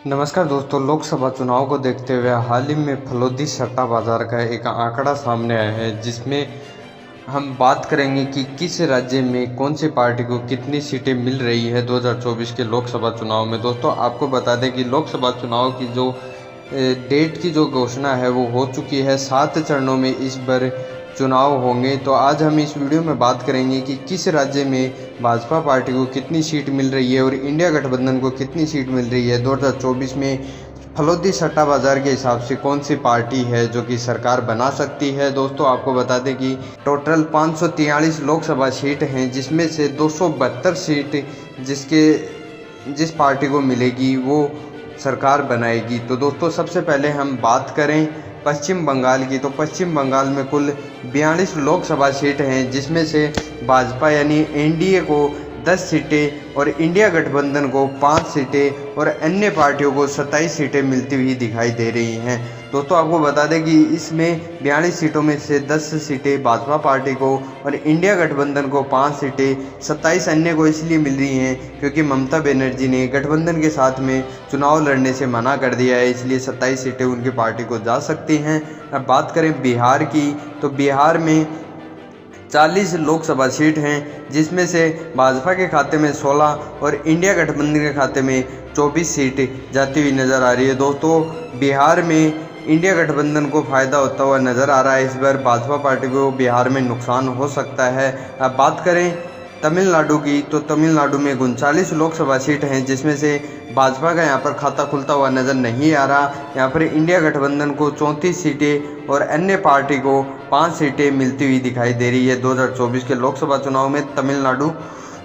नमस्कार दोस्तों, लोकसभा चुनाव को देखते हुए हाल ही में फलोदी सट्टा बाजार का एक आंकड़ा सामने आया है, जिसमें हम बात करेंगे कि किस राज्य में कौन सी पार्टी को कितनी सीटें मिल रही है 2024 के लोकसभा चुनाव में। दोस्तों, आपको बता दें कि लोकसभा चुनाव की जो डेट की जो घोषणा है वो हो चुकी है। 7 चरणों में इस बार चुनाव होंगे। तो आज हम इस वीडियो में बात करेंगे कि किस राज्य में भाजपा पार्टी को कितनी सीट मिल रही है और इंडिया गठबंधन को कितनी सीट मिल रही है। 2024 में फलोदी सट्टा बाजार के हिसाब से कौन सी पार्टी है जो कि सरकार बना सकती है। दोस्तों, आपको बता दें कि टोटल 543 लोकसभा सीट हैं, जिसमें से 272 सीट जिस पार्टी को मिलेगी वो सरकार बनाएगी। तो दोस्तों, सबसे पहले हम बात करें पश्चिम बंगाल की, तो पश्चिम बंगाल में कुल 42 लोकसभा सीट हैं, जिसमें से भाजपा यानी एनडीए को 10 सीटें और इंडिया गठबंधन को 5 सीटें और अन्य पार्टियों को 27 सीटें मिलती हुई दिखाई दे रही हैं। दोस्तों, आपको बता दें कि इसमें 42 सीटों में से 10 सीटें भाजपा पार्टी को और इंडिया गठबंधन को 5 सीटें, 27 अन्य को इसलिए मिल रही हैं क्योंकि ममता बनर्जी ने गठबंधन के साथ में चुनाव लड़ने से मना कर दिया है, इसलिए 27 सीटें उनकी पार्टी को जा सकती हैं। अब बात करें बिहार की, तो बिहार में 40 लोकसभा सीट हैं, जिसमें से भाजपा के खाते में 16 और इंडिया गठबंधन के खाते में 24 सीट जाती हुई नज़र आ रही है। दोस्तों, बिहार में इंडिया गठबंधन को फ़ायदा होता हुआ नज़र आ रहा है। इस बार भाजपा पार्टी को बिहार में नुकसान हो सकता है। अब बात करें तमिलनाडु की, तो तमिलनाडु में 39 लोकसभा सीट हैं, जिसमें से भाजपा का यहाँ पर खाता खुलता हुआ नज़र नहीं आ रहा। यहाँ पर इंडिया गठबंधन को 34 सीटें और अन्य पार्टी को 5 सीटें मिलती हुई दिखाई दे रही है 2024 के लोकसभा चुनाव में तमिलनाडु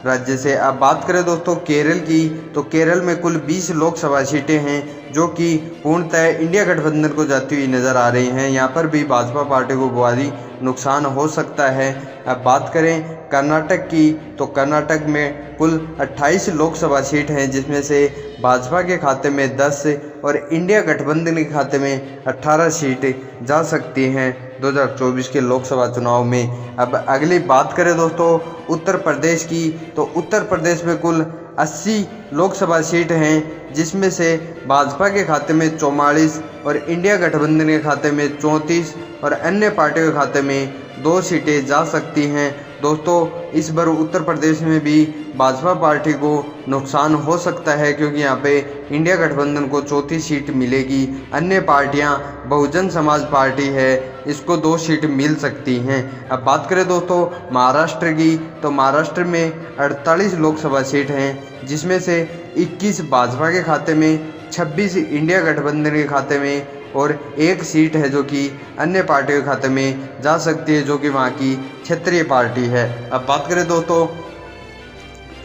राज्य से। अब बात करें दोस्तों केरल की, तो केरल में कुल 20 लोकसभा सीटें हैं, जो कि पूर्णतः इंडिया गठबंधन को जाती हुई नज़र आ रही हैं। यहाँ पर भी भाजपा पार्टी को भारी नुकसान हो सकता है। अब बात करें कर्नाटक की, तो कर्नाटक में कुल 28 लोकसभा सीट हैं, जिसमें से भाजपा के खाते में 10 और इंडिया गठबंधन के खाते में 18 सीटें जा सकती हैं 2024 के लोकसभा चुनाव में। अब अगली बात करें दोस्तों उत्तर प्रदेश की, तो उत्तर प्रदेश में कुल 80 लोकसभा सीट हैं, जिसमें से भाजपा के खाते में 44 और इंडिया गठबंधन के खाते में 34 और अन्य पार्टियों के खाते में 2 सीटें जा सकती हैं। दोस्तों, इस बार उत्तर प्रदेश में भी भाजपा पार्टी को नुकसान हो सकता है, क्योंकि यहाँ पे इंडिया गठबंधन को 34 सीट मिलेगी। अन्य पार्टियाँ बहुजन समाज पार्टी है, इसको 2 सीट मिल सकती हैं। अब बात करें दोस्तों महाराष्ट्र की, तो महाराष्ट्र में 48 लोकसभा सीट हैं, जिसमें से 21 भाजपा के खाते में, 26 इंडिया गठबंधन के खाते में और 1 सीट है जो कि अन्य पार्टियों के खाते में जा सकती है, जो कि वहाँ की क्षेत्रीय पार्टी है। अब बात करें दोस्तों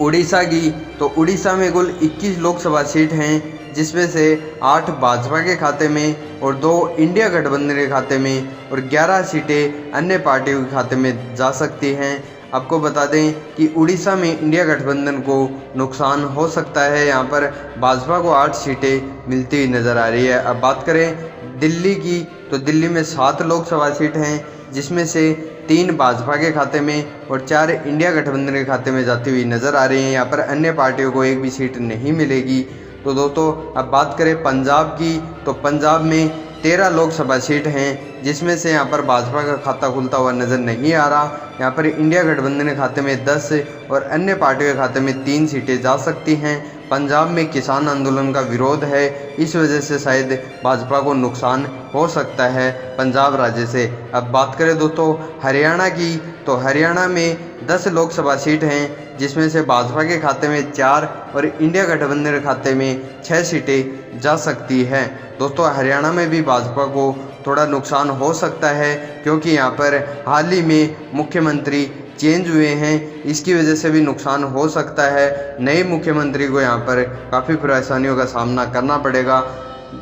उड़ीसा की, तो उड़ीसा में कुल 21 लोकसभा सीट हैं, जिसमें से 8 भाजपा के खाते में और 2 इंडिया गठबंधन के खाते में और 11 सीटें अन्य पार्टियों के खाते में जा सकती हैं। आपको बता दें कि उड़ीसा में इंडिया गठबंधन को नुकसान हो सकता है। यहाँ पर भाजपा को 8 सीटें मिलती हुई नज़र आ रही है। अब बात करें दिल्ली की, तो दिल्ली में 7 लोकसभा सीट हैं, जिसमें से 3 भाजपा के खाते में और 4 इंडिया गठबंधन के खाते में जाती हुई नज़र आ रही हैं। यहाँ पर अन्य पार्टियों को 1 भी सीट नहीं मिलेगी। तो दोस्तों, अब बात करें पंजाब की, तो पंजाब में 13 लोकसभा सीट हैं, जिसमें से यहाँ पर भाजपा का खाता खुलता हुआ नज़र नहीं आ रहा। यहाँ पर इंडिया गठबंधन के खाते में 10 और अन्य पार्टियों के खाते में 3 सीटें जा सकती हैं। पंजाब में किसान आंदोलन का विरोध है, इस वजह से शायद भाजपा को नुकसान हो सकता है पंजाब राज्य से। अब बात करें दोस्तों हरियाणा की, तो हरियाणा में 10 लोकसभा सीट हैं, जिसमें से भाजपा के खाते में 4 और इंडिया गठबंधन के खाते में 6 सीटें जा सकती हैं। दोस्तों, हरियाणा में भी भाजपा को थोड़ा नुकसान हो सकता है, क्योंकि यहाँ पर हाल ही में मुख्यमंत्री चेंज हुए हैं, इसकी वजह से भी नुकसान हो सकता है। नए मुख्यमंत्री को यहाँ पर काफ़ी परेशानियों का सामना करना पड़ेगा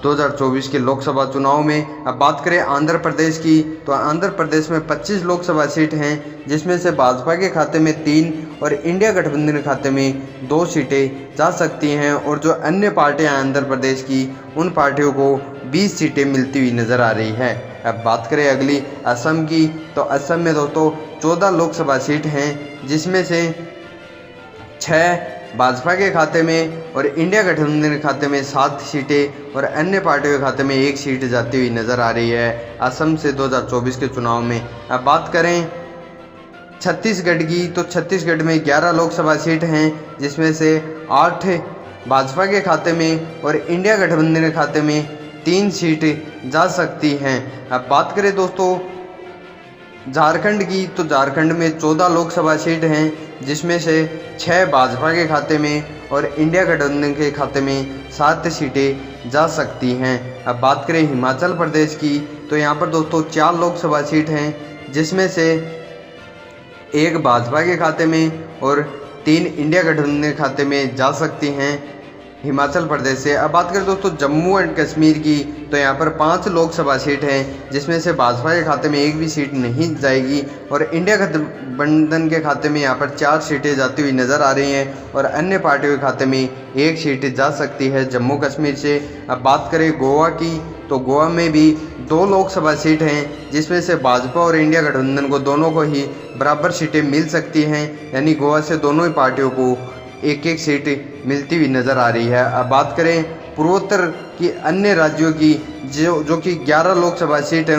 2024 के लोकसभा चुनाव में। अब बात करें आंध्र प्रदेश की, तो आंध्र प्रदेश में 25 लोकसभा सीट हैं, जिसमें से भाजपा के खाते में 3 और इंडिया गठबंधन के खाते में 2 सीटें जा सकती हैं। और जो अन्य पार्टियां आंध्र प्रदेश की, उन पार्टियों को 20 सीटें मिलती हुई नज़र आ रही हैं। अब बात करें अगली असम की, तो असम में दोस्तों 14 लोकसभा सीट हैं, जिसमें से 6 भाजपा के खाते में और इंडिया गठबंधन के खाते में 7 सीटें और अन्य पार्टियों के खाते में 1 सीट जाती हुई नजर आ रही है असम से 2024 के चुनाव में। अब बात करें छत्तीसगढ़ की, तो छत्तीसगढ़ में 11 लोकसभा सीट हैं, जिसमें से 8 भाजपा के खाते में और इंडिया गठबंधन के खाते में 3 सीट जा सकती हैं। अब बात करें दोस्तों झारखंड की, तो झारखंड में 14 लोकसभा सीट हैं, जिसमें से 6 भाजपा के खाते में और इंडिया गठबंधन के खाते में 7 सीटें जा सकती हैं। अब बात करें हिमाचल प्रदेश की, तो यहाँ पर दोस्तों 4 लोकसभा सीट हैं, जिसमें से 1 भाजपा के खाते में और 3 इंडिया गठबंधन के खाते में जा सकती हैं हिमाचल प्रदेश से। अब बात करें दोस्तों जम्मू एंड कश्मीर की, तो यहाँ पर 5 लोकसभा सीट हैं, जिसमें से भाजपा के खाते में 1 भी सीट नहीं जाएगी और इंडिया गठबंधन के खाते में यहाँ पर 4 सीटें जाती हुई नजर आ रही हैं और अन्य पार्टियों के खाते में 1 सीट जा सकती है जम्मू कश्मीर से। अब बात करें गोवा की, तो गोवा में भी 2 लोकसभा सीट हैं, जिसमें से भाजपा और इंडिया गठबंधन को दोनों को ही बराबर सीटें मिल सकती हैं, यानी गोवा से दोनों ही पार्टियों को 1-1 सीट मिलती हुई नज़र आ रही है। अब बात करें पूर्वोत्तर की अन्य राज्यों की, जो कि 11 लोकसभा सीट है,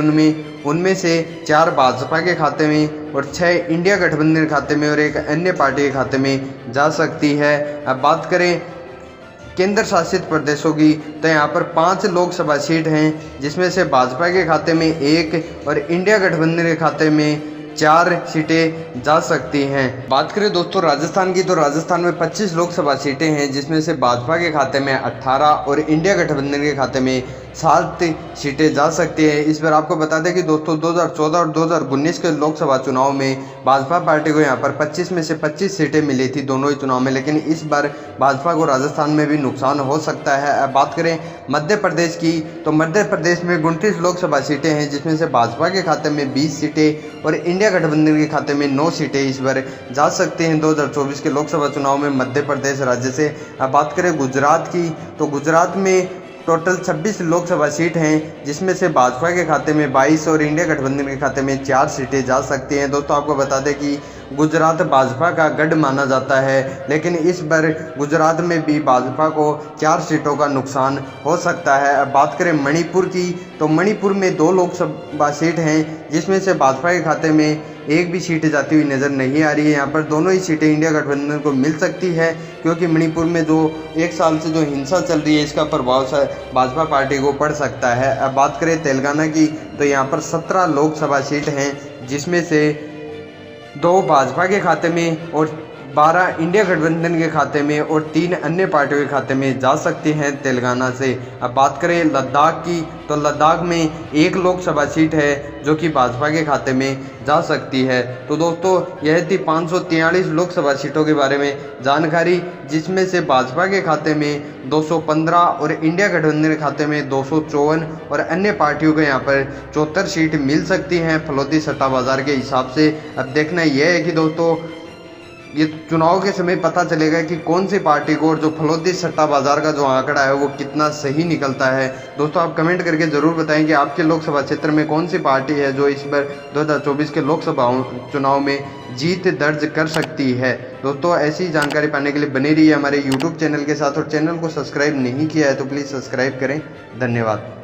उनमें से 4 भाजपा के खाते में और 6 इंडिया गठबंधन के खाते में और 1 अन्य पार्टी के खाते में जा सकती है। अब बात करें केंद्र शासित प्रदेशों की, तो यहाँ पर 5 लोकसभा सीट हैं, जिसमें से भाजपा के खाते में 1 और इंडिया गठबंधन के खाते में 4 सीटें जा सकती हैं। बात करें दोस्तों राजस्थान की, तो राजस्थान में 25 लोकसभा सीटें हैं, जिसमें से भाजपा के खाते में 18 और इंडिया गठबंधन के खाते में 7 सीटें जा सकती हैं। इस पर आपको बता दें कि दोस्तों 2014 और 2019 के लोकसभा चुनाव में भाजपा पार्टी को यहाँ पर 25 में से 25 सीटें मिली थी दोनों ही चुनाव में, लेकिन इस बार भाजपा को राजस्थान में भी नुकसान हो सकता है। अब बात करें मध्य प्रदेश की, तो मध्य प्रदेश में 29 लोकसभा सीटें हैं, जिसमें से भाजपा के खाते में 20 सीटें और इंडिया गठबंधन के खाते में 9 सीटें इस बार जा सकते हैं 2024 के लोकसभा चुनाव में मध्य प्रदेश राज्य से। अब बात करें गुजरात की, तो गुजरात में टोटल 26 लोकसभा सीट हैं, जिसमें से भाजपा के खाते में 22 और इंडिया गठबंधन के खाते में 4 सीटें जा सकती हैं। दोस्तों आपको बता दें कि गुजरात भाजपा का गढ़ माना जाता है, लेकिन इस बार गुजरात में भी भाजपा को 4 सीटों का नुकसान हो सकता है। अब बात करें मणिपुर की, तो मणिपुर में 2 लोकसभा सीट हैं, जिसमें से भाजपा के खाते में 1 भी सीट जाती हुई नज़र नहीं आ रही है। यहाँ पर दोनों ही सीटें इंडिया गठबंधन को मिल सकती है, क्योंकि मणिपुर में जो 1 साल से जो हिंसा चल रही है, इसका प्रभाव भाजपा पार्टी को पड़ सकता है। अब बात करें तेलंगाना की, तो यहाँ पर 17 लोकसभा सीट हैं, जिसमें से 2 भाजपा के खाते में और 12 इंडिया गठबंधन के खाते में और 3 अन्य पार्टियों के खाते में जा सकती हैं तेलंगाना से। अब बात करें लद्दाख की, तो लद्दाख में 1 लोकसभा सीट है, जो कि भाजपा के खाते में जा सकती है। तो दोस्तों यह थी 543 लोकसभा सीटों के बारे में जानकारी, जिसमें से भाजपा के खाते में 215 और इंडिया गठबंधन के खाते में 254 और अन्य पार्टियों को यहाँ पर 74 सीट मिल सकती हैं फलौदी सट्टा बाजार के हिसाब से। अब देखना यह है कि दोस्तों ये चुनाव के समय पता चलेगा कि कौन सी पार्टी को और जो फलौदी सट्टा बाजार का जो आंकड़ा है वो कितना सही निकलता है। दोस्तों आप कमेंट करके ज़रूर बताएं कि आपके लोकसभा क्षेत्र में कौन सी पार्टी है जो इस बार 2024 के लोकसभा चुनाव में जीत दर्ज कर सकती है। दोस्तों ऐसी जानकारी पाने के लिए बने रहिए हमारे यूट्यूब चैनल के साथ, और चैनल को सब्सक्राइब नहीं किया है तो प्लीज़ सब्सक्राइब करें। धन्यवाद।